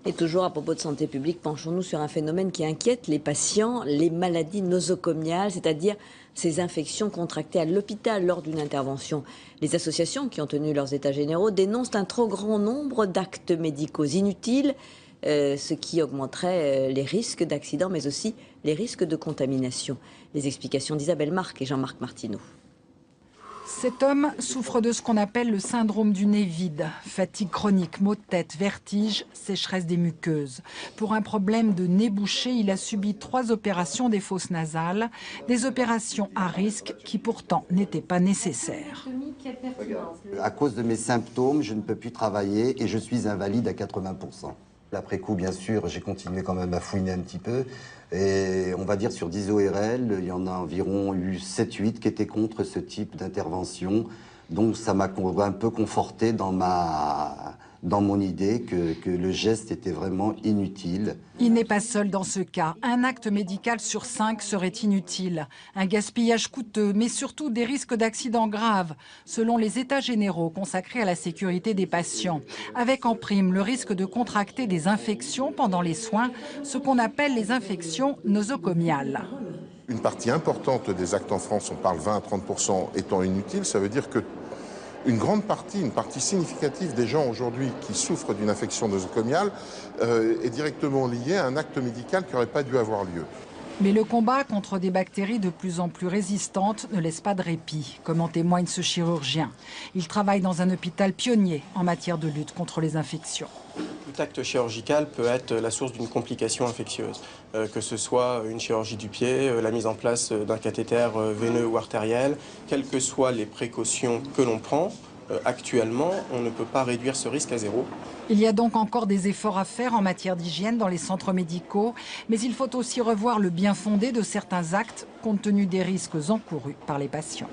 Et toujours à propos de santé publique, penchons-nous sur un phénomène qui inquiète les patients, les maladies nosocomiales, c'est-à-dire ces infections contractées à l'hôpital lors d'une intervention. Les associations qui ont tenu leurs états généraux dénoncent un trop grand nombre d'actes médicaux inutiles, ce qui augmenterait les risques d'accidents, mais aussi les risques de contamination. Les explications d'Isabelle Marc et Jean-Marc Martineau. Cet homme souffre de ce qu'on appelle le syndrome du nez vide. Fatigue chronique, maux de tête, vertige, sécheresse des muqueuses. Pour un problème de nez bouché, il a subi 3 opérations des fosses nasales. Des opérations à risque qui pourtant n'étaient pas nécessaires. À cause de mes symptômes, je ne peux plus travailler et je suis invalide à 80%. Après coup, bien sûr, j'ai continué quand même à fouiner un petit peu. Et on va dire sur 10 ORL, il y en a environ eu 7-8 qui étaient contre ce type d'intervention. Donc ça m'a un peu conforté dans mon idée que le geste était vraiment inutile. Il n'est pas seul dans ce cas. Un acte médical sur 5 serait inutile. Un gaspillage coûteux, mais surtout des risques d'accidents graves, selon les états généraux consacrés à la sécurité des patients. Avec en prime le risque de contracter des infections pendant les soins, ce qu'on appelle les infections nosocomiales. Une partie importante des actes en France, on parle 20 à 30%, étant inutiles, ça veut dire que une partie significative des gens aujourd'hui qui souffrent d'une infection nosocomiale est directement liée à un acte médical qui n'aurait pas dû avoir lieu. Mais le combat contre des bactéries de plus en plus résistantes ne laisse pas de répit, comme en témoigne ce chirurgien. Il travaille dans un hôpital pionnier en matière de lutte contre les infections. Tout acte chirurgical peut être la source d'une complication infectieuse, que ce soit une chirurgie du pied, la mise en place d'un cathéter veineux ou artériel, quelles que soient les précautions que l'on prend. Actuellement, on ne peut pas réduire ce risque à 0. Il y a donc encore des efforts à faire en matière d'hygiène dans les centres médicaux, mais il faut aussi revoir le bien fondé de certains actes compte tenu des risques encourus par les patients.